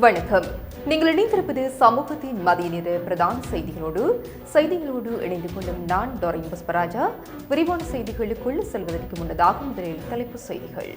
வணக்கம். நீங்கள் இணைந்திருப்பது சமூகத்தின் மதிய நேர பிரதான செய்திகளோடு இணைந்து கொள்ளும் நான் டோரின் புஷ்பராஜா. விரிவான செய்திகளுக்குள் செல்வதற்கு முன்னதாக முதலில் தலைப்புச் செய்திகள்.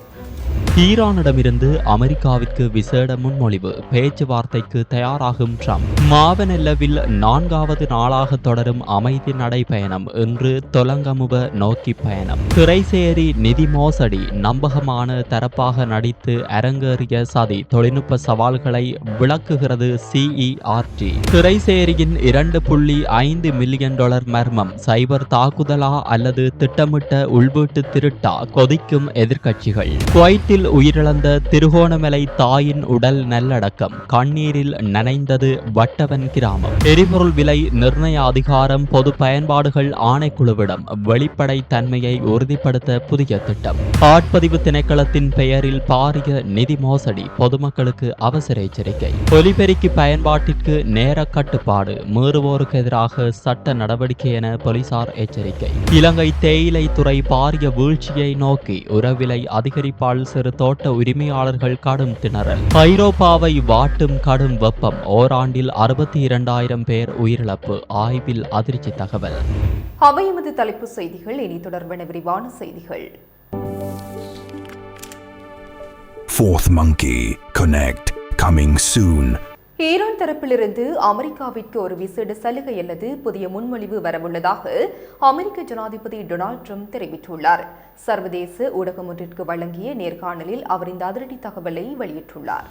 ஈரானிடமிருந்து அமெரிக்காவிற்கு விசேட முன்மொழிவு, பேச்சுவார்த்தைக்கு தயாராகும் ட்ரம்ப். மாவனெல்லவில் 4வது நாளாக தொடரும் அமைதி நடைபயணம் இன்று தொலங்கமுவ நோக்கி பயணம். திரைசேரி நிதி மோசடி, நம்பகமான தரப்பாக நடித்து அரங்கேறிய சதி, தொழில்நுட்ப சவால்களை விளக்குகிறது CERT. திரைசேரியின் $2.5 மில்லியன் மர்மம், சைபர் தாக்குதலா அல்லது திட்டமிட்ட உள்வீட்டு திருட்டா? கொதிக்கும் எதிர்க்கட்சிகள். குவைத்தில் உயிரிழந்த திருகோணமலை தாயின் உடல் நல்லடக்கம், கண்ணீரில் நனைந்தது வட்டவன் கிராமம். எரிபொருள் விலை நிர்ணய அதிகாரம் பொது பயன்பாடுகள் ஆணைக்குழுவிடம், வெளிப்படை தன்மையை உறுதிப்படுத்த புதிய திட்டம். ஆட்பதிவு திணைக்களத்தின் பெயரில் பாரிய நிதி மோசடி, பொதுமக்களுக்கு அவசர எச்சரிக்கை. ஒலிபெருக்கி பயன்பாட்டிற்கு நேர கட்டுப்பாடு, மீறுவோருக்கு எதிராக சட்ட நடவடிக்கை என போலீசார் எச்சரிக்கை. இலங்கை தேயிலை துறை பாரிய வீழ்ச்சியை நோக்கி, உரவிலை அதிகரிப்பால் சிறு தோட்ட உரிமையாளர்கள் கடும் திணறல். ஐரோப்பாவை வாட்டும் கடும் வெப்பம், ஓராண்டில் 62,000 பேர் உயிரிழப்பு, ஆய்வில் அதிர்ச்சி தகவல். அவையமது தலைப்புச் செய்திகள். இனி தொடர்பான விரிவான செய்திகள். Fourth Monkey Connect coming soon. Iran தரப்பிலிருந்து அமெரிக்காவிற்கு ஒரு விசேட சலுகை அல்லது புதிய முன்மொழிவு வரவுள்ளதாக அமெரிக்க ஜனாதிபதி டொனால்ட் ட்ரம்ப் தெரிவித்துள்ளார். சர்வதேச ஊடகம் ஒன்றிற்கு வழங்கிய நேர்காணலில் அவர் இந்த அதிரடி தகவலை வெளியிட்டுள்ளார்.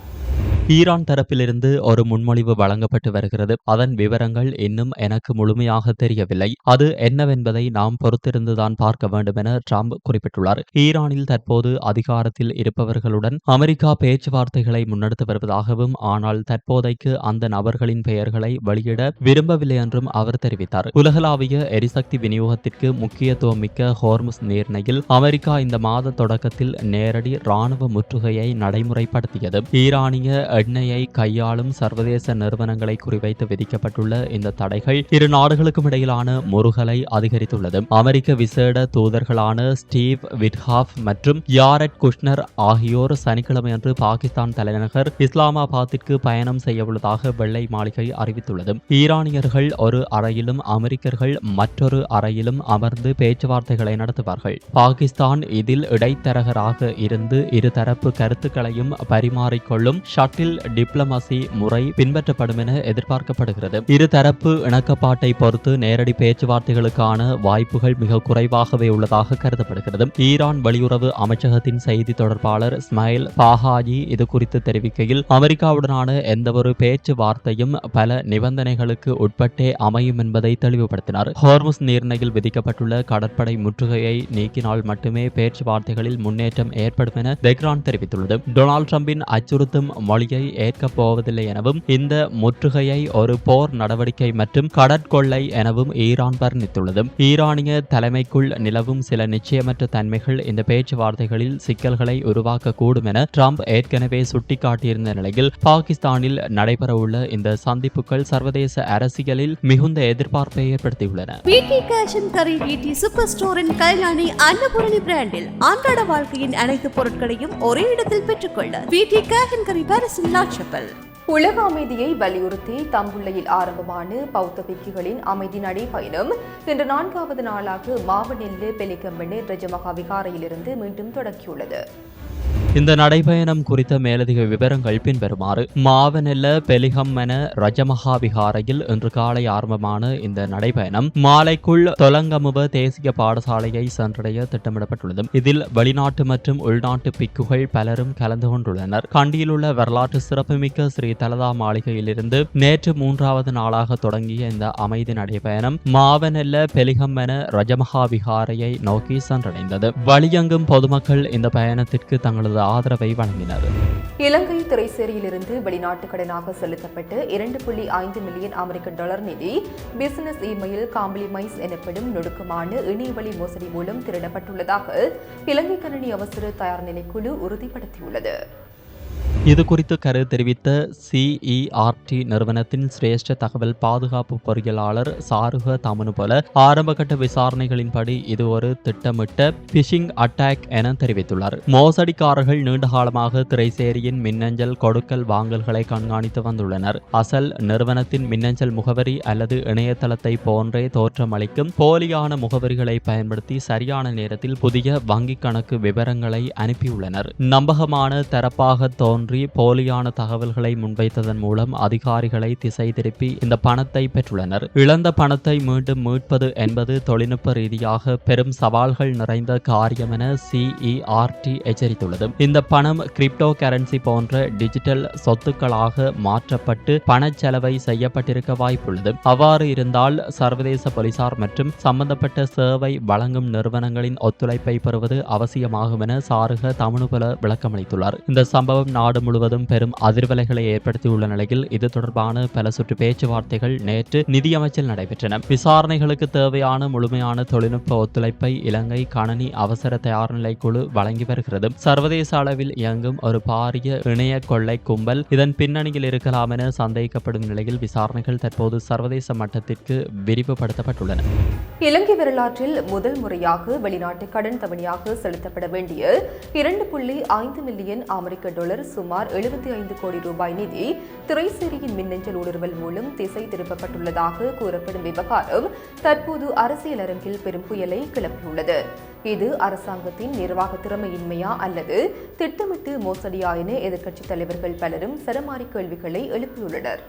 ஈரான் தரப்பிலிருந்து ஒரு முன்மொழிவு வழங்கப்பட்டு வருகிறது. அதன் விவரங்கள் இன்னும் எனக்கு முழுமையாக தெரியவில்லை. அது என்னவென்பதை நாம் பொறுத்திருந்துதான் பார்க்க வேண்டும் என ட்ரம்ப் குறிப்பிட்டுள்ளார். ஈரானில் தற்போது அதிகாரத்தில் இருப்பவர்களுடன் அமெரிக்கா பேச்சுவார்த்தைகளை முன்னெடுத்து வருவதாகவும், ஆனால் தற்போதைக்கு அந்த நபர்களின் பெயர்களை வெளியிட விரும்பவில்லை என்றும் அவர் தெரிவித்தார். உலகளாவிய எரிசக்தி விநியோகத்திற்கு முக்கியத்துவம் மிக்க ஹோர்முஸ் நீரிணையில் அமெரிக்கா இந்த மாத தொடக்கத்தில் நேரடி ராணுவ முற்றுகையை நடைமுறைப்படுத்தியது. ஈரானிய எண்ணெயை கையாளும் சர்வதேச நிறுவனங்களை குறிவைத்து விதிக்கப்பட்டுள்ள இந்த தடைகள் இரு நாடுகளுக்கும் இடையிலான முறுகலை அதிகரித்துள்ளது. அமெரிக்க விசேட தூதர்களான ஸ்டீவ் விட்ஹாஃப் மற்றும் யாரெட் குஷ்னர் ஆகியோர் சனிக்கிழமையன்று பாகிஸ்தான் தலைநகர் இஸ்லாமாபாத்திற்கு பயணம் செய்யவுள்ளதாக வெள்ளை மாளிகை அறிவித்துள்ளது. ஈரானியர்கள் ஒரு அறையிலும் அமெரிக்கர்கள் மற்றொரு அறையிலும் அமர்ந்து பேச்சுவார்த்தைகளை நடத்துவார்கள். பாகிஸ்தான் இதில் இடைத்தரகராக இருந்து இருதரப்பு கருத்துக்களையும் பரிமாறிக்கொள்ளும் ஷட்டில் டிப்ளமசி முறை பின்பற்றப்படும் என எதிர்பார்க்கப்படுகிறது. இருதரப்பு இணக்கப்பாட்டை பொறுத்து நேரடி பேச்சுவார்த்தைகளுக்கான வாய்ப்புகள் மிக குறைவாகவே உள்ளதாக கருதப்படுகிறது. ஈரான் வெளியுறவு அமைச்சகத்தின் செய்தி தொடர்பாளர் இஸ்மாயில் பாஹாஜி இது குறித்து தெரிவிக்கையில், அமெரிக்காவுடனான எந்தவொரு பேச்சுவார்த்தையும் பல நிபந்தனைகளுக்கு உட்பட்டே அமையும் என்பதை தெளிவுபடுத்தினார். ஹோர்முஸ் நீரிணையில் விதிக்கப்பட்டுள்ள கடற்படை முற்றுகையை நீக்கினால் மட்டுமே பேச்சுவார்த்தைகளில் முன்னேற்றம் ஏற்படும் என தெஹ்ரான் தெரிவித்துள்ளது. டொனால்ட் ட்ரம்பின் அச்சுறுத்தும் மொழியை ஏற்கப் போவதில்லை எனவும், இந்த முற்றுகையை ஒரு போர் நடவடிக்கை மற்றும் கடற்கொள்ளை எனவும் ஈரான் வர்ணித்துள்ளது. ஈரானிய தலைமைக்குள் நிலவும் சில நிச்சயமற்ற தன்மைகள் இந்த பேச்சுவார்த்தைகளில் சிக்கல்களை உருவாக்கக்கூடும் என ட்ரம்ப் ஏற்கனவே சுட்டிக்காட்டியிருந்த நிலையில், பாகிஸ்தானில் நடைபெறவுள்ள இந்த சந்திப்புகள் சர்வதேச அரசியலில் மிகுந்த எதிர்பார்ப்பை ஏற்படுத்தியுள்ளன. சூப்பர் ஸ்டோரின் கல்யாணி அன்னபூரணி பிராண்டில் அன்றாட வாழ்க்கையின் அனைத்து பொருட்களையும் ஒரே இடத்தில் பெற்றுக்கொள்ள உலக அமைதியை வலியுறுத்தி தம்புள்ளையில் ஆரம்பமான பௌத்த பிக்குகளின் அமைதி நடைபயணம் இன்று 4வது நாளாக மாவனெல்லு பெலிகம்பெண்ணு ரஜமகா விகாரையிலிருந்து மீண்டும் தொடங்கியுள்ளது. இந்த நடைபயணம் குறித்த மேலதிக விவரங்கள் பின்வருமாறு. மாவனெல்ல பெலிகம்மன ரஜமகா விகாரையில் இன்று காலை ஆரம்பமான இந்த நடைபயணம் மாலைக்குள் தொலங்கமுவ தேசிய பாடசாலையை சென்றடைய திட்டமிடப்பட்டுள்ளது. இதில் வெளிநாட்டு மற்றும் உள்நாட்டு பிக்குகள் பலரும் கலந்து கொண்டுள்ளனர். கண்டியில் உள்ள வரலாற்று சிறப்புமிக்க ஸ்ரீ தலதா மாளிகையிலிருந்து நேற்று 3வது நாளாக தொடங்கிய இந்த அமைதி நடைபயணம் மாவனெல்ல பெலிகம்மன ரஜமகா விகாரையை நோக்கி சென்றடைந்தது. வழியெங்கும் பொதுமக்கள் இந்த பயணத்திற்கு தங்களது ஆதரவை வழங்கினர். இலங்கை திரைசேரியிலிருந்து வெளிநாட்டு கடனாக செலுத்தப்பட்டு $2.5 மில்லியன் அமெரிக்க நிதி பிசினஸ் இமெயில் காம்ப்ளிமைஸ் எனப்படும் நுணுக்கமான இணையவழி மோசடி மூலம் திருடப்பட்டுள்ளதாக இலங்கை கணினி அவசர தயார் நிலைக்குழு உறுதிப்படுத்தியுள்ளது. இது குறித்து கருத்து தெரிவித்த CERT நிறுவனத்தின் சிரேஷ்ட தகவல் பாதுகாப்பு பொறியியலாளர் சாருக தமனுபல ஆரம்பகட்ட விசாரணைகளின்படி இது ஒரு திட்டமிட்ட பிஷிங் அட்டாக் என தெரிவித்துள்ளார். மோசடிக்காரர்கள் நீண்டகாலமாக திரைசேரியின் மின்னஞ்சல் கொடுக்கல் வாங்கல்களை கண்காணித்து வந்துள்ளனர். அசல் நிறுவனத்தின் மின்னஞ்சல் முகவரி அல்லது இணையதளத்தை போன்றே தோற்றமளிக்கும் போலியான முகவரிகளை பயன்படுத்தி சரியான நேரத்தில் புதிய வங்கிக் கணக்கு விவரங்களை அனுப்பியுள்ளனர். நம்பகமான தரப்பாக தோன்றி போலியான தகவல்களை முன்வைத்ததன் மூலம் அதிகாரிகளை திசை திருப்பி இந்த பணத்தை பெற்றுள்ளனர். இழந்த பணத்தை மீண்டும் மீட்பது என்பது தொழில்நுட்ப ரீதியாக பெரும் சவால்கள் நிறைந்த காரியம் என CERT எச்சரித்துள்ளது. இந்த பணம் கிரிப்டோ கரன்சி போன்ற டிஜிட்டல் சொத்துக்களாக மாற்றப்பட்டு பணச்செலவை செய்யப்பட்டிருக்க வாய்ப்புள்ளது. அவ்வாறு இருந்தால் சர்வதேச போலீசார் மற்றும் சம்பந்தப்பட்ட சேவை வழங்கும் நிறுவனங்களின் ஒத்துழைப்பை பெறுவது அவசியமாகும் என சாருக தமனுபல விளக்கமளித்துள்ளார். இந்த சம்பவம் நாடு முழுவதும் பெரும் அதிர்வலைகளை ஏற்படுத்தியுள்ள நிலையில் இது தொடர்பான பல சுற்று பேச்சுவார்த்தைகள் நேற்று நிதியமைச்சில் நடைபெற்றன. விசாரணைகளுக்கு தேவையான முழுமையான தொழில்நுட்ப ஒத்துழைப்பை இலங்கை கணனி அவசர தயார்நிலை குழு வழங்கி வருகிறது. சர்வதேச அளவில் இயங்கும் ஒரு பாரிய இணைய கொள்ளை கும்பல் இதன் பின்னணியில் இருக்கலாம் என சந்தேகிக்கப்படும் நிலையில் விசாரணைகள் தற்போது சர்வதேச மட்டத்திற்கு விரிவுபடுத்தப்பட்டுள்ளன. இலங்கை வரலாற்றில் முதல் முறையாக வெளிநாட்டு கடன் தவணையாக செலுத்தப்பட வேண்டிய 2.5 மில்லியன் அமெரிக்க டாலர் சுமார் 75 கோடி ரூபாய் நிதி திரைசேரியின் மின்னஞ்சல் ஊடுருவல் மூலம் திசை திருப்பப்பட்டுள்ளதாக கூறப்படும் விவகாரம் தற்போது அரசியல் அரங்கில் பெரும் புயலை கிளப்பியுள்ளது. இது அரசாங்கத்தின் நிர்வாக திறமையின்மையா அல்லது திட்டமிட்டு மோசடியா என எதிர்க்கட்சித் தலைவர்கள் பலரும் சரமாரி கேள்விகளை எழுப்பியுள்ளனர்.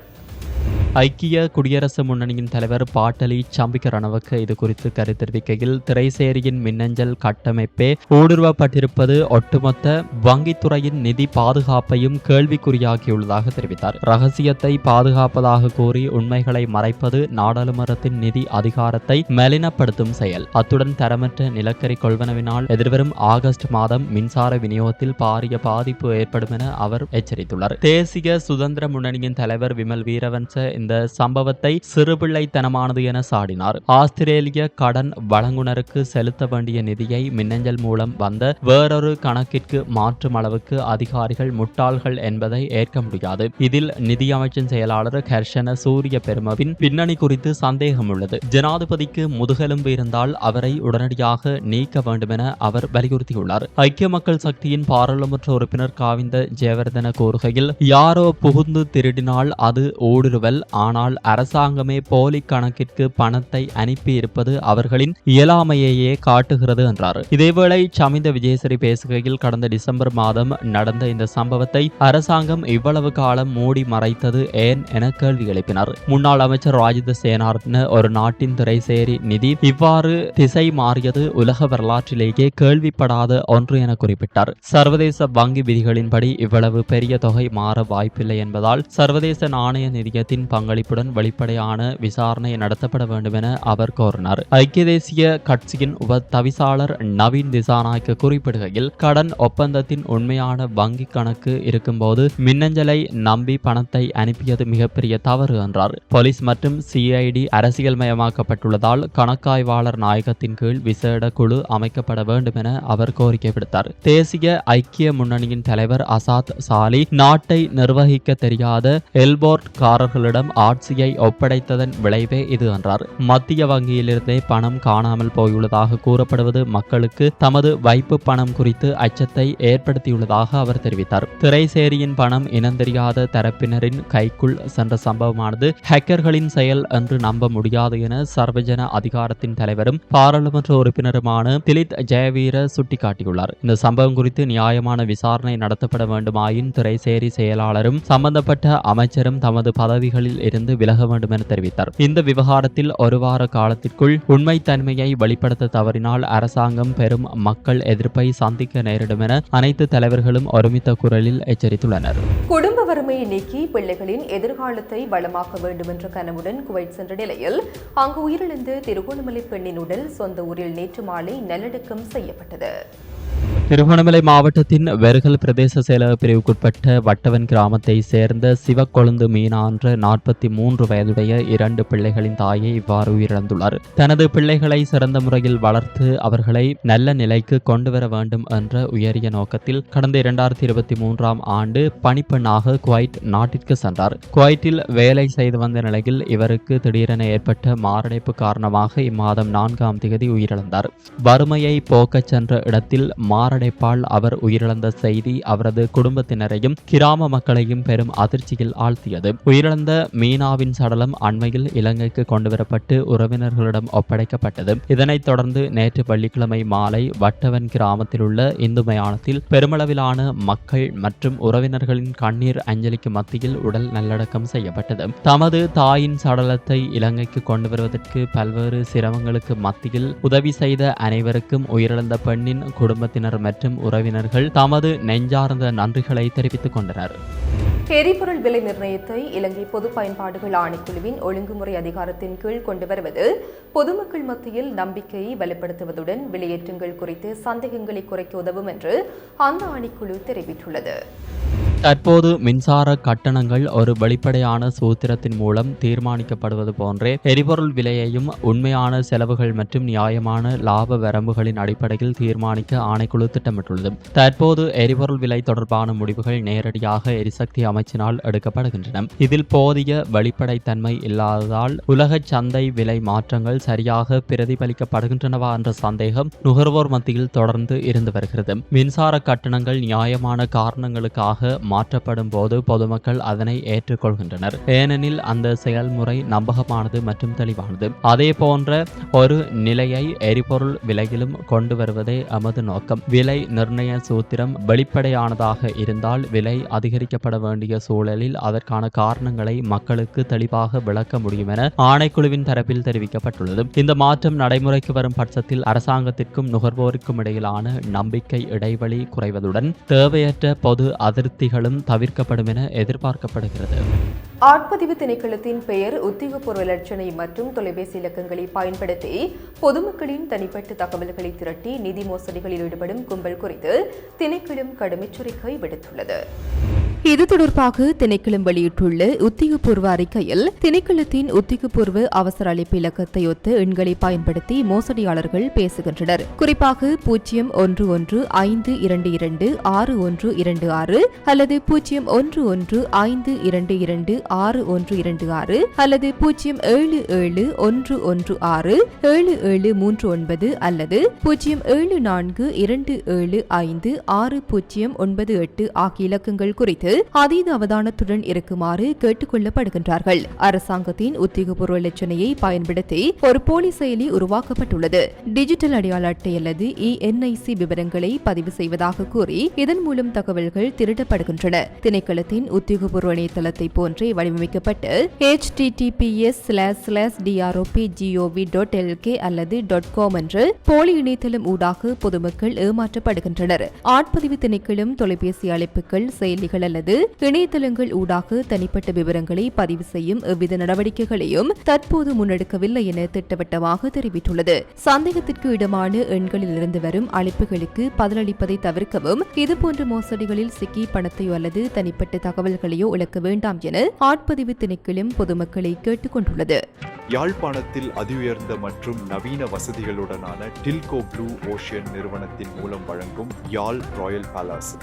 ஐக்கிய குடியரசு முன்னணியின் தலைவர் பாட்டலி சம்பிக்க ரணவக்க இது குறித்து கருத்து தெரிவிக்கையில் திரைசேரியின் மின்னஞ்சல் கட்டமைப்பே ஊடுருவப்பட்டிருப்பது ஒட்டுமொத்த வங்கித்துறையின் நிதி பாதுகாப்பையும் கேள்விக்குறியாகியுள்ளதாக தெரிவித்தார். ரகசியத்தை பாதுகாப்பதாக கூறி உண்மைகளை மறைப்பது நாடாளுமன்றத்தின் நிதி அதிகாரத்தை மலினப்படுத்தும் செயல். அத்துடன் தரமற்ற நிலக்கரி கொள்வனவினால் எதிர்வரும் ஆகஸ்ட் மாதம் மின்சார விநியோகத்தில் பாரிய பாதிப்பு ஏற்படும் என அவர் எச்சரித்துள்ளார். தேசிய சுதந்திர முன்னணியின் தலைவர் விமல் வீரவன்ச இந்த சம்பவத்தை சிறுபிள்ளைத்தனமானது என சாடினார். ஆஸ்திரேலிய கடன் வழங்குனருக்கு செலுத்த வேண்டிய நிதியை மின்னஞ்சல் மூலம் வந்த வேறொரு கணக்கிற்கு மாற்றும் அளவுக்கு அதிகாரிகள் முட்டாள்கள் என்பதை ஏற்க முடியாது. இதில் நிதியமைச்சின் செயலாளர் ஹர்ஷன சூரிய பெருமவின் பின்னணி குறித்து சந்தேகம் உள்ளது. ஜனாதிபதிக்கு முதுகெலும்பு இருந்தால் அவரை உடனடியாக நீக்க வேண்டும் என அவர் வலியுறுத்தியுள்ளார். ஐக்கிய மக்கள் சக்தியின் பாராளுமன்ற உறுப்பினர் காவிந்த ஜெயவர்தன கூறுகையில் யாரோ புகுந்து திருடினால் அது ஊடுருவல், ஆனால் அரசாங்கமே போலி கணக்கிற்கு பணத்தை அனுப்பி இருப்பது அவர்களின் இயலாமையையே காட்டுகிறது என்றார். இதேவேளை சமிந்த விஜயசரி பேசுகையில் கடந்த டிசம்பர் மாதம் நடந்த இந்த சம்பவத்தை அரசாங்கம் இவ்வளவு காலம் மூடி மறைத்தது ஏன் என கேள்வி எழுப்பினார். முன்னாள் அமைச்சர் ராஜித சேனாரத்ன ஒரு நாட்டின் திரைசேரி நிதி இவ்வாறு திசை மாறியது உலக வரலாற்றிலேயே கேள்விப்படாத ஒன்று என குறிப்பிட்டார். சர்வதேச வங்கி விதிகளின்படி இவ்வளவு பெரிய தொகை மாற வாய்ப்பில்லை என்பதால் சர்வதேச நாணய நிதியத்தின் பங்களிப்புடன் வெளிப்படையான விசாரணை நடத்தப்பட வேண்டும் என அவர் கோரினார். ஐக்கிய தேசிய கட்சியின் உப தவிசாளர் நவீன் திசாநாயக்க குறிப்பிடுகையில் கடன் ஒப்பந்தத்தின் உண்மையான வங்கி கணக்கு இருக்கும்போது மின்னஞ்சலை நம்பி பணத்தை அனுப்பியது மிகப்பெரிய தவறு என்றார். போலீஸ் மற்றும் CID அரசியல்மயமாக்கப்பட்டுள்ளதால் கணக்காய்வாளர் நாயகத்தின் கீழ் விசேட குழு அமைக்கப்பட வேண்டும் என அவர் கோரிக்கை விடுத்தார். தேசிய ஐக்கிய முன்னணியின் தலைவர் அசாத் சாலி நாட்டை நிர்வகிக்க தெரியாத எல்போர்ட் காரர்களிடம் ஆட்சியை ஒப்படைத்ததன் விளைவே இது என்றார். மத்திய வங்கியிலிருந்தே பணம் காணாமல் போயுள்ளதாக கூறப்படுவது மக்களுக்கு தமது வைப்பு பணம் குறித்து அச்சத்தை ஏற்படுத்தியுள்ளதாக அவர் தெரிவித்தார். திரைசேரியின் பணம் இனந்தெரியாத தரப்பினரின் கைக்குள் சென்ற சம்பவமானது ஹேக்கர்களின் செயல் என்று நம்ப முடியாது என சர்வஜன அதிகாரத்தின் தலைவரும் பாராளுமன்ற உறுப்பினருமான திலித் ஜெயவீர சுட்டிக்காட்டியுள்ளார். இந்த சம்பவம் குறித்து நியாயமான விசாரணை நடத்தப்பட வேண்டுமாயின் திரைசேரி செயலாளரும் சம்பந்தப்பட்ட அமைச்சரும் தமது பதவிகளில் இருந்து விலக வேண்டும் என தெரிவித்தார். இந்த விவகாரத்தில் ஒரு வார காலத்திற்குள் உண்மைத்தன்மையை வெளிப்படுத்த தவறினால் அரசாங்கம் பெரும் மக்கள் எதிர்ப்பை சந்திக்க நேரிடும் என அனைத்து தலைவர்களும் ஒருமித்த குரலில் எச்சரித்துள்ளனர். குடும்ப வறுமையை நீக்கி பிள்ளைகளின் எதிர்காலத்தை வளமாக்க வேண்டும் என்ற கனவுடன் குவைத் சென்ற நிலையில் அங்கு உயிரிழந்த திருகோணமலை பெண்ணின் உடல் சொந்த ஊரில் நேற்று மாலை நல்லடக்கம் செய்யப்பட்டது. திருகோணமலை மாவட்டத்தின் வெறுகல் பிரதேச செயலக பிரிவுக்குட்பட்ட வட்டவன் கிராமத்தை சேர்ந்த சிவக்கொழுந்து மீனா என்ற 43 வயதுடைய 2 பிள்ளைகளின் தாயை இவ்வாறு உயிரிழந்துள்ளார். தனது பிள்ளைகளை சிறந்த முறையில் வளர்த்து அவர்களை நல்ல நிலைக்கு கொண்டுவர வேண்டும் என்ற உயரிய நோக்கத்தில் கடந்த 2023ஆம் ஆண்டு பணிப்பெண்ணாக குவைட் நாட்டிற்கு சென்றார். குவைட்டில் வேலை செய்து வந்த நிலையில் இவருக்கு திடீரென ஏற்பட்ட மாரடைப்பு காரணமாக இம்மாதம் 4ஆம் தேதி உயிரிழந்தார். வறுமையை போக்கச் சென்ற இடத்தில் மாரடைப்பால் அவர் உயிரிழந்த செய்தி அவரது குடும்பத்தினரையும் கிராம மக்களையும் பெரும் அதிர்ச்சியில் ஆழ்த்தியது. உயிரிழந்த மீனாவின் சடலம் அண்மையில் இலங்கைக்கு கொண்டுவரப்பட்டு உறவினர்களிடம் ஒப்படைக்கப்பட்டது. இதனைத் தொடர்ந்து நேற்று வெள்ளிக்கிழமை மாலை வட்டவன் கிராமத்தில் உள்ள இந்து மயானத்தில் பெருமளவிலான மக்கள் மற்றும் உறவினர்களின் கண்ணீர் அஞ்சலிக்கு மத்தியில் உடல் நல்லடக்கம் செய்யப்பட்டது. தமது தாயின் சடலத்தை இலங்கைக்கு கொண்டு வருவதற்கு பல்வேறு சிரமங்களுக்கு மத்தியில் உதவி செய்த அனைவருக்கும் உயிரிழந்த பெண்ணின் குடும்பத்தினர் மற்றும் உறவினர்கள் தமது நெஞ்சார்ந்த நன்றிகளை தெரிவித்துக் கொண்டனர். எரிபொருள் விலை நிர்ணயத்தை இலங்கை பொது பயன்பாடுகள் ஆணைக்குழுவின் ஒழுங்குமுறை அதிகாரத்தின் கீழ் கொண்டு வருவது பொதுமக்கள் மத்தியில் நம்பிக்கையை வலுப்படுத்துவதுடன் விலையேற்றங்கள் குறித்து சந்தேகங்களை குறைக்க உதவும் என்று அந்த ஆணைக்குழு தெரிவித்துள்ளது. தற்போது மின்சார கட்டணங்கள் ஒரு வெளிப்படையான சூத்திரத்தின் மூலம் தீர்மானிக்கப்படுவது போன்றே எரிபொருள் விலையையும் உண்மையான செலவுகள் மற்றும் நியாயமான லாப வரம்புகளின் அடிப்படையில் தீர்மானிக்க ஆணைக்குழு திட்டமிட்டுள்ளது. தற்போது எரிபொருள் விலை தொடர்பான முடிவுகள் நேரடியாக எரிசக்தி அமைச்சினால் எடுக்கப்படுகின்றன. இதில் போதிய வெளிப்படைத்தன்மை இல்லாததால் உலக சந்தை விலை மாற்றங்கள் சரியாக பிரதிபலிக்கப்படுகின்றனவா என்ற சந்தேகம் நுகர்வோர் மத்தியில் தொடர்ந்து இருந்து வருகிறது. மின்சார கட்டணங்கள் நியாயமான காரணங்களுக்காக மாற்றப்படும் போது பொதுமக்கள் அதனை ஏற்றுக்கொள்கின்றனர். ஏனெனில் அந்த செயல்முறை நம்பகமானது மற்றும் தெளிவானது. அதே போன்ற ஒரு நிலையை எரிபொருள் விலையிலும் கொண்டு வருவதே எமது நோக்கம். விலை நிர்ணய சூத்திரம் வெளிப்படையானதாக இருந்தால் விலை அதிகரிக்கப்பட வேண்டிய சூழலில் அதற்கான காரணங்களை மக்களுக்கு தெளிவாக விளக்க முடியும் என ஆணைக்குழுவின் தரப்பில் தெரிவிக்கப்பட்டுள்ளது. இந்த மாற்றம் நடைமுறைக்கு வரும் பட்சத்தில் அரசாங்கத்திற்கும் நுகர்வோருக்கும் இடையிலான நம்பிக்கை இடைவெளி குறைவதுடன் தேவையற்ற பொது அதிருப்திகளும் தவிர்க்கப்படும் என எதிர்பார்க்கப்படுகிறது. ஆட்பதிவு திணைக்களத்தின் பெயர் உத்தியோகபூர்வ இலட்சணை மற்றும் தொலைபேசி இலக்கங்களை பயன்படுத்தி பொதுமக்களின் தனிப்பட்ட தகவல்களை திரட்டி நிதி மோசடிகளில் ஈடுபடும் கும்பல் குறித்து திணைக்களம் கடும் எச்சரிக்கை விடுத்துள்ளது. இது தொடர்பாக திணைக்களம் வெளியிட்டுள்ள உத்தியோகபூர்வ அறிக்கையில் திணைக்களத்தின் உத்தியோகபூர்வ அவசர அழைப்பு இலக்கத்தை ஒத்த எண்களை பயன்படுத்தி மோசடியாளர்கள் பேசுகின்றனர். குறிப்பாக 0115226126 அல்லது 0115226126 அல்லது 0771167739 அல்லது 0742756098 ஆகிய இலக்கங்கள் குறித்து அதீத அவதானத்துடன் இருக்குமாறு கேட்டுக் கொள்ளப்படுகின்றார்கள். அரசாங்கத்தின் உத்தியோகபூர்வ இலட்சணையை பயன்படுத்தி ஒரு போலி செயலி உருவாக்கப்பட்டுள்ளது. டிஜிட்டல் அடையாள அட்டை அல்லது ENIC விவரங்களை பதிவு செய்வதாக கூறி இதன் மூலம் தகவல்கள் திருடப்படுகின்றன. திணைக்களத்தின் உத்தியோகபூர்வ இணையதளத்தை போன்றே வடிவமைக்கப்பட்டு https://dropgov.lk அல்லது .com என்ற போலி இணையதளம் ஊடாக பொதுமக்கள் ஏமாற்றப்படுகின்றனர். ஆட்பதிவு திணைக்களம் தொலைபேசி அழைப்புகள் செயலிகள் அல்லது இணையதளங்கள் ஊடாக தனிப்பட்ட விவரங்களை பதிவு செய்யும் எவ்வித நடவடிக்கைகளையும் தற்போது முன்னெடுக்கவில்லை என திட்டவட்டமாக தெரிவித்துள்ளது. சந்தேகத்திற்கு இடமான எண்களில் இருந்து வரும் அழைப்புகளுக்கு பதிலளிப்பதை தவிர்க்கவும் இதுபோன்ற மோசடிகளில் சிக்கி பணத்தையோ அல்லது தனிப்பட்ட தகவல்களையோ இழக்க வேண்டாம் என ஆட்பதிவு திணைக்களம் பொதுமக்களை கேட்டுக் கொண்டுள்ளது. யாழ்ப்பாணத்தில் அதிஉயர்ந்த மற்றும் நவீன வசதிகளுடனான டில்கோ ப்ளூ ஓஷன் நிறுவனத்தின் மூலம் வழங்கும் யாழ் ராயல் பேலஸ்.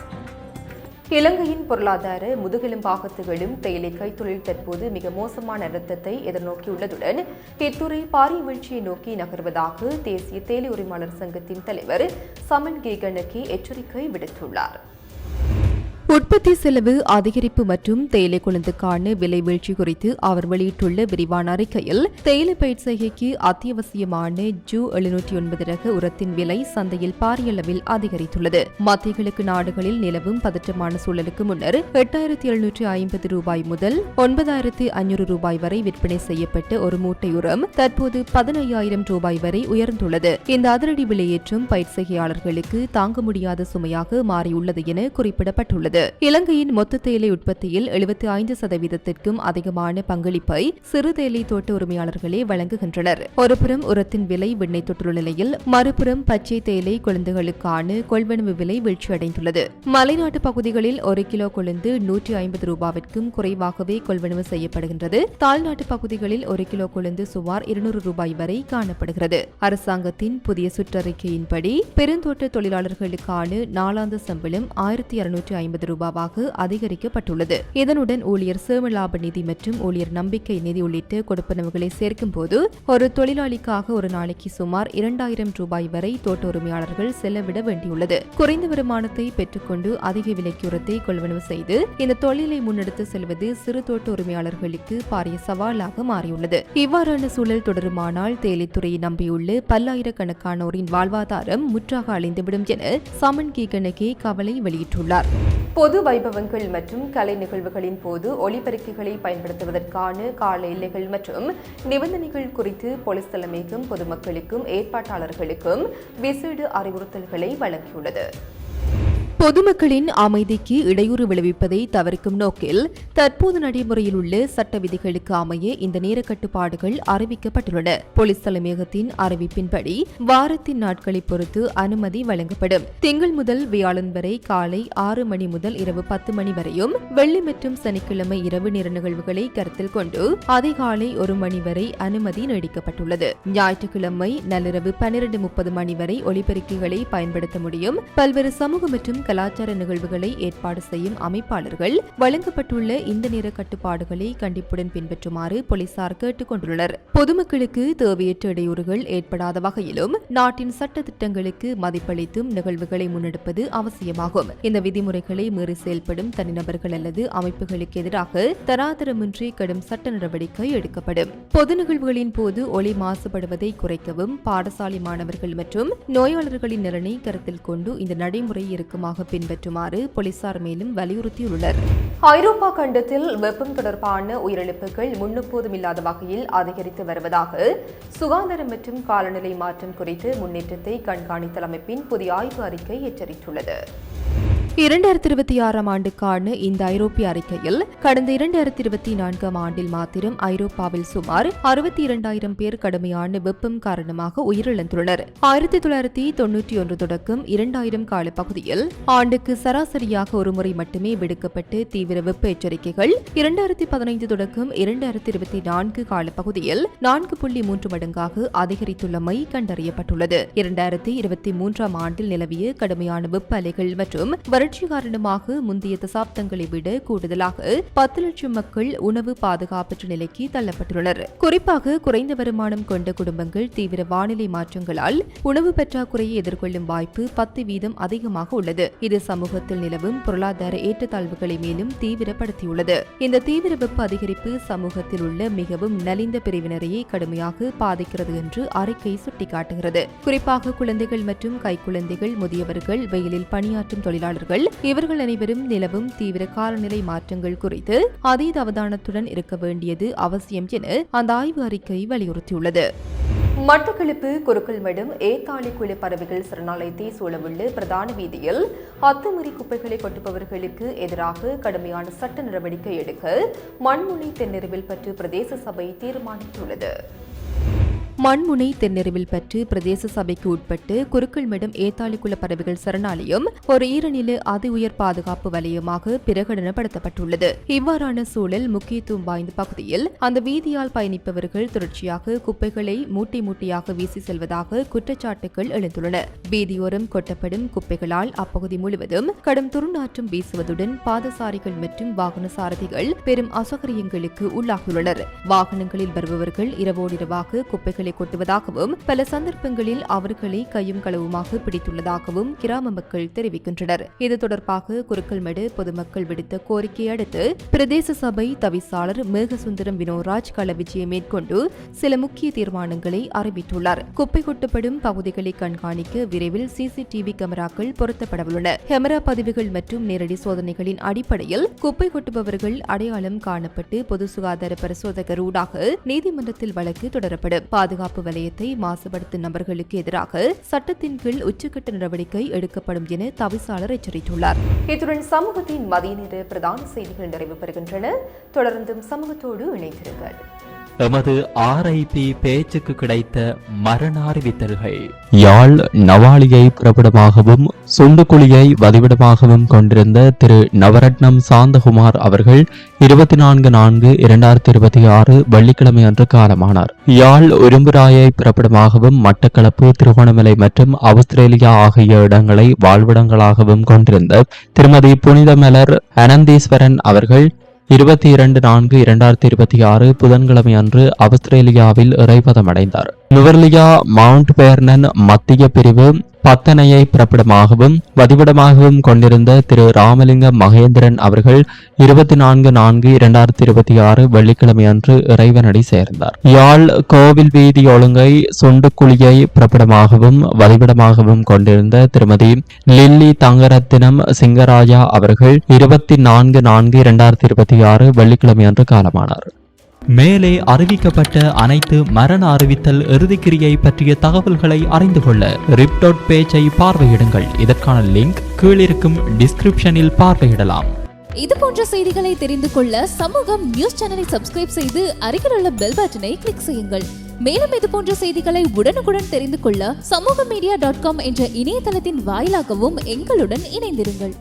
இலங்கையின் பொருளாதார முதுகெலும்பாகத்துகளும் தேயிலை கைத்தொழில் தற்போது மிக மோசமான அழுத்தத்தை எதிர்நோக்கியுள்ளதுடன் இத்துறை பாரிய வீழ்ச்சியை நோக்கி நகர்வதாக தேசிய தேயிலை உரிமையாளர் சங்கத்தின் தலைவர் சமன் கேகனகி எச்சரிக்கை விடுத்துள்ளார். உற்பத்தி செலவு அதிகரிப்பு மற்றும் தேயிலை கொழுந்துக்கான விலை வீழ்ச்சி குறித்து அவர் வெளியிட்டுள்ள விரிவான அறிக்கையில் தேயிலை பயிர் செய்கைக்கு அத்தியாவசியமான ஜூ 709 ரக உரத்தின் விலை சந்தையில் பாரிய அளவில் அதிகரித்துள்ளது. மத்திய கிழக்கு நாடுகளில் நிலவும் பதற்றமான சூழலுக்கு முன்னர் 8750 ரூபாய் முதல் 9500 ரூபாய் வரை விற்பனை செய்யப்பட்ட ஒரு மூட்டை உரம் தற்போது 15000 ரூபாய் வரை உயர்ந்துள்ளது. இந்த அதிரடி விலையேற்றம் பயிர் செய்கையாளர்களுக்கு தாங்க முடியாத சுமையாக மாறியுள்ளது என குறிப்பிடப்பட்டுள்ளது. வெளியிட்டுள்ளது. இலங்கையின் மொத்த தேயிலை உற்பத்தியில் 75% அதிகமான பங்களிப்பை சிறு தேயிலை தோட்ட உரிமையாளர்களே வழங்குகின்றனர். ஒருபுறம் உரத்தின் விலை விண்ணை தொற்றுள்ள நிலையில் மறுபுறம் பச்சை தேயிலை கொழுந்துகளுக்கான கொள்வனவு விலை வீழ்ச்சியடைந்துள்ளது. மலைநாட்டு பகுதிகளில் 1 கிலோ கொழுந்து 150 ரூபாவிற்கும் குறைவாகவே கொள்வனவு செய்யப்படுகின்றது. தாழ்நாட்டு பகுதிகளில் 1 கிலோ கொழுந்து சுமார் 200 ரூபாய் வரை காணப்படுகிறது. அரசாங்கத்தின் புதிய சுற்றறிக்கையின்படி பெருந்தோட்ட தொழிலாளர்களுக்கான நாளாந்த சம்பளம் 1250 ரூபாவாக அதிகரிக்கப்பட்டுள்ளது. இதனுடன் ஊழியர் சேமலாப நிதி மற்றும் ஊழியர் நம்பிக்கை நிதி உள்ளிட்ட கொடுப்பனவுகளை சேர்க்கும் போது ஒரு தொழிலாளிக்காக ஒரு நாளைக்கு சுமார் 2000 ரூபாய் வரை தோட்ட உரிமையாளர்கள் செலவிட வேண்டியுள்ளது. குறைந்த வருமானத்தை பெற்றுக்கொண்டு அதிக விலைக்கு உரத்தை கொள்வனவு செய்து இந்த தொழிலை முன்னெடுத்து செல்வது சிறு தோட்ட உரிமையாளர்களுக்கு பாரிய சவாலாக மாறியுள்ளது. இவ்வாறான சூழல் தொடருமானால் தேயிலைத்துறையை நம்பியுள்ள பல்லாயிரக்கணக்கானோரின் வாழ்வாதாரம் முற்றாக அழிந்துவிடும் என சமன் கீகனகே கவலை வெளியிட்டுள்ளார். பொது வைபவங்கள் மற்றும் கலை நிகழ்வுகளின் போது ஒலிபெருக்கிகளை பயன்படுத்துவதற்கான கால எல்லைகள் மற்றும் நிபந்தனைகள் குறித்து போலீஸ் தலைமைக்கும் பொதுமக்களுக்கும் ஏற்பாட்டாளர்களுக்கும் விசேட அறிவுறுத்தல்களை வழங்கியுள்ளது. பொதுமக்களின் அமைதிக்கு இடையூறு விளைவிப்பதை தவிர்க்கும் நோக்கில் தற்போது நடைமுறையில் உள்ள சட்ட விதிகளுக்கு அமைய இந்த நேர கட்டுப்பாடுகள் அறிவிக்கப்பட்டுள்ளன. போலீஸ் தலைமையகத்தின் அறிவிப்பின்படி வாரத்தின் நாட்களை பொறுத்து அனுமதி வழங்கப்படும். திங்கள் முதல் வியாழன் வரை காலை 6 மணி முதல் இரவு 10 மணி வரையும், வெள்ளி மற்றும் சனிக்கிழமை இரவு நேர நிகழ்வுகளை கருத்தில் கொண்டு அதிகாலை 1 மணி வரை அனுமதி நீடிக்கப்பட்டுள்ளது. ஞாயிற்றுக்கிழமை நள்ளிரவு 12:30 மணி வரை ஒலிபெருக்கிகளை பயன்படுத்த முடியும். பல்வேறு சமூக மற்றும் கலாச்சார நிகழ்வுகளை ஏற்பாடு செய்யும் அமைப்பாளர்கள் வழங்கப்பட்டுள்ள இந்த நேர கட்டுப்பாடுகளை கண்டிப்புடன் பின்பற்றுமாறு போலீசார் கேட்டுக் கொண்டுள்ளனர். பொதுமக்களுக்கு தேவையற்ற இடையூறுகள் ஏற்படாத வகையிலும் நாட்டின் சட்ட திட்டங்களுக்கு மதிப்பளித்தும் நிகழ்வுகளை முன்னெடுப்பது அவசியமாகும். இந்த விதிமுறைகளை மீறி செயல்படும் தனிநபர்கள் அல்லது அமைப்புகளுக்கு எதிராக தராதரமின்றி கடும் சட்ட நடவடிக்கை எடுக்கப்படும். பொது நிகழ்வுகளின் போது ஒலி மாசுபடுவதை குறைக்கவும் பாடசாலை மாணவர்கள் மற்றும் நோயாளர்களின் நலனை கருத்தில் கொண்டு இந்த நடைமுறை இருக்குமாக பின்பற்றுமாறு போலீசார் மேலும் வலியுறுத்தியுள்ளனர். ஐரோப்பா கண்டத்தில் வெப்பம் தொடர்பான உயிரிழப்புகள் முன்னெப்போதும் இல்லாத வகையில் அதிகரித்து வருவதாக சுகாதாரம் மற்றும் காலநிலை மாற்றம் குறித்து முன்னேற்றத்தை கண்காணித்தல் அமைப்பின் புதிய ஆய்வு அறிக்கை எச்சரித்துள்ளது. 2026 ஆண்டுக்கான இந்த ஐரோப்பிய அறிக்கையில் கடந்த 2024 ஆண்டில் மாத்திரம் ஐரோப்பாவில் சுமார் 62,000 பேர் கடுமையான வெப்பம் காரணமாக உயிரிழந்துள்ளனர். 1991 தொடக்கம் 2000 காலப்பகுதியில் ஆண்டுக்கு சராசரியாக ஒருமுறை மட்டுமே விடுக்கப்பட்ட தீவிர வெப்ப எச்சரிக்கைகள் 2015 தொடக்கம் 2024 காலப்பகுதியில் 4.3 மடங்காக அதிகரித்துள்ளமை கண்டறியப்பட்டுள்ளது. 2023 ஆண்டில் நிலவிய கடுமையான வெப்ப அலைகள் மற்றும் வறட்சி காரணமாக முந்தைய தசாப்தங்களை விட கூடுதலாக 10 லட்சம் மக்கள் உணவு பாதுகாப்பற்ற நிலைக்கு தள்ளப்பட்டுள்ளனர். குறிப்பாக குறைந்த வருமானம் கொண்ட குடும்பங்கள் தீவிர வானிலை மாற்றங்களால் உணவு பற்றாக்குறையை எதிர்கொள்ளும் வாய்ப்பு 10% அதிகமாக உள்ளது. இது சமூகத்தில் நிலவும் பொருளாதார ஏற்றத்தாழ்வுகளை மேலும் தீவிரப்படுத்தியுள்ளது. இந்த தீவிர வெப்ப அதிகரிப்பு சமூகத்தில் உள்ள மிகவும் நலிந்த பிரிவினரையே கடுமையாக பாதிக்கிறது என்று அறிக்கை சுட்டிக்காட்டுகிறது. குறிப்பாக குழந்தைகள் மற்றும் கைக்குழந்தைகள், முதியவர்கள், வெயிலில் பணியாற்றும் தொழிலாளர்கள், இவர்கள் அனைவரும் நிலவும் தீவிர காலநிலை மாற்றங்கள் குறித்து அதீத அவதானத்துடன் இருக்க வேண்டியது அவசியம் என அந்த ஆய்வு அறிக்கை வலியுறுத்தியுள்ளது. மட்டக்களப்பு குருக்கள்மடம் ஏத்தாளி குழு பறவைகள் சரணாலயத்தை சூழவுள்ள பிரதான வீதியில் அத்துமீறி குப்பைகளை கொட்டுபவர்களுக்கு எதிராக கடுமையான சட்ட நடவடிக்கை எடுக்க மண்முனை தென்னெருவில் பற்று பிரதேச சபை தீர்மானித்துள்ளது. மண்முனை தென்னெருவில் பற்று பிரதேச சபைக்கு உட்பட்டு குருக்கள்மடம் ஏத்தாளிக்குள பறவைகள் சரணாலயம் ஒரு ஈரநில அதி உயர் பாதுகாப்பு வலயமாக பிரகடனப்படுத்தப்பட்டுள்ளது. இவ்வாறான சூழல் முக்கியத்துவம் வாய்ந்த பகுதியில் அந்த வீதியால் பயணிப்பவர்கள் தொடர்ச்சியாக குப்பைகளை மூட்டை மூட்டையாக வீசி செல்வதாக குற்றச்சாட்டுகள் எழுந்துள்ளன. வீதியோரம் கொட்டப்படும் குப்பைகளால் அப்பகுதி முழுவதும் கடும் துர்நாற்றம் வீசுவதுடன் பாதசாரிகள் மற்றும் வாகன சாரதிகள் பெரும் அசௌகரியங்களுக்கு உள்ளாகியுள்ளனர். வாகனங்களில் வருபவர்கள் இரவோடிரவாக குப்பைகளை கொட்டுவதாகவும் பல சந்தர்ப்பங்களில் அவர்களை கையும் களவுமாக பிடித்துள்ளதாகவும் கிராம மக்கள் தெரிவிக்கின்றனர். இது தொடர்பாக குருக்கள்மடு பொதுமக்கள் விடுத்த கோரிக்கையை அடுத்து பிரதேச சபை தவிசாளர் மேகசுந்தரம் வினோராஜ் கள விஜயம் மேற்கொண்டு சில முக்கிய தீர்மானங்களை அறிவித்துள்ளார். குப்பை கொட்டப்படும் பகுதிகளை கண்காணிக்க விரைவில் சிசிடிவி கேமராக்கள் பொருத்தப்படவுள்ளன. கேமரா பதிவுகள் மற்றும் நேரடி சோதனைகளின் அடிப்படையில் குப்பை கொட்டுபவர்கள் அடையாளம் காணப்பட்டு பொது சுகாதார பரிசோதகர் ஊடாக நீதிமன்றத்தில் வழக்கு தொடரப்படும். பாதுகாப்பு வலயத்தை மாசுபடுத்தும் நபர்களுக்கு எதிராக சட்டத்தின் கீழ் உச்சக்கட்ட நடவடிக்கை எடுக்கப்படும் என தவிசாளர் எச்சரித்துள்ளார். இத்துடன் சமூகத்தின் மதிய நேர பிரதான செய்திகள் நிறைவு பெறுகின்றன. தொடர்ந்தும் சமூகத்தோடு இணைந்திருங்கள். எமது RIP பேச்சுக்கு கிடைத்த மரண அறிவித்தல்கள். யாழ் நவாலியை புறப்படமாகவும் சுண்டுக்குழியை வதிவிடமாகவும் கொண்டிருந்த திரு நவரட்னம் சாந்தகுமார் அவர்கள் 24/4/2026 வெள்ளிக்கிழமை அன்று காலமானார். யாழ் உரும்புராயை புறப்படமாகவும் மட்டக்களப்பு, திருகோணமலை மற்றும் ஆஸ்திரேலியா ஆகிய இடங்களை வாழ்விடங்களாகவும் கொண்டிருந்த திருமதி புனிதமலர் அனந்தீஸ்வரன் அவர்கள் 22/4/2026 புதன்கிழமை அன்று ஆஸ்திரேலியாவில் இறைபதமடைந்தார். நுவர்லியா மவுண்ட் பேர்னன் மத்திய பிரிவு பத்தனையை பிறப்பிடமாகவும் வதிவிடமாகவும் கொண்டிருந்த திரு ராமலிங்கம் மகேந்திரன் அவர்கள் 24/4/2026 வெள்ளிக்கிழமை அன்று இறைவனடி சேர்ந்தார். யாழ் கோவில் வீதி ஒழுங்கை சுண்டுக்குழியை பிறப்பிடமாகவும் வதிவிடமாகவும் கொண்டிருந்த திருமதி லில்லி தங்கரத்தினம் சிங்கராஜா அவர்கள் 24/4/2026 வெள்ளிக்கிழமை அன்று காலமானார். மேலே அறிவிக்கப்பட்ட அனைத்து மரண அறிவித்தல் இறுதிக்கிரியை பற்றிய தகவல்களை அறிந்து கொள்ள ரிப் பேஜை பார்வையிடுங்கள். இதற்கான லிங்க் கீழிருக்கும் டிஸ்கிரிப்ஷனில் பார்வையிடலாம். இது போன்ற செய்திகளை தெரிந்து கொள்ள சமூகம் நியூஸ் சேனலை சப்ஸ்கிரைப் செய்து அருகில் உள்ள பெல் பட்டனை கிளிக் செய்யுங்கள். மேலும் இது போன்ற செய்திகளை உடனுக்குடன் தெரிந்து கொள்ள சமூகமீடியா.com என்ற இணையதளத்தின் வாயிலாகவும் எங்களுடன் இணைந்திருங்கள்.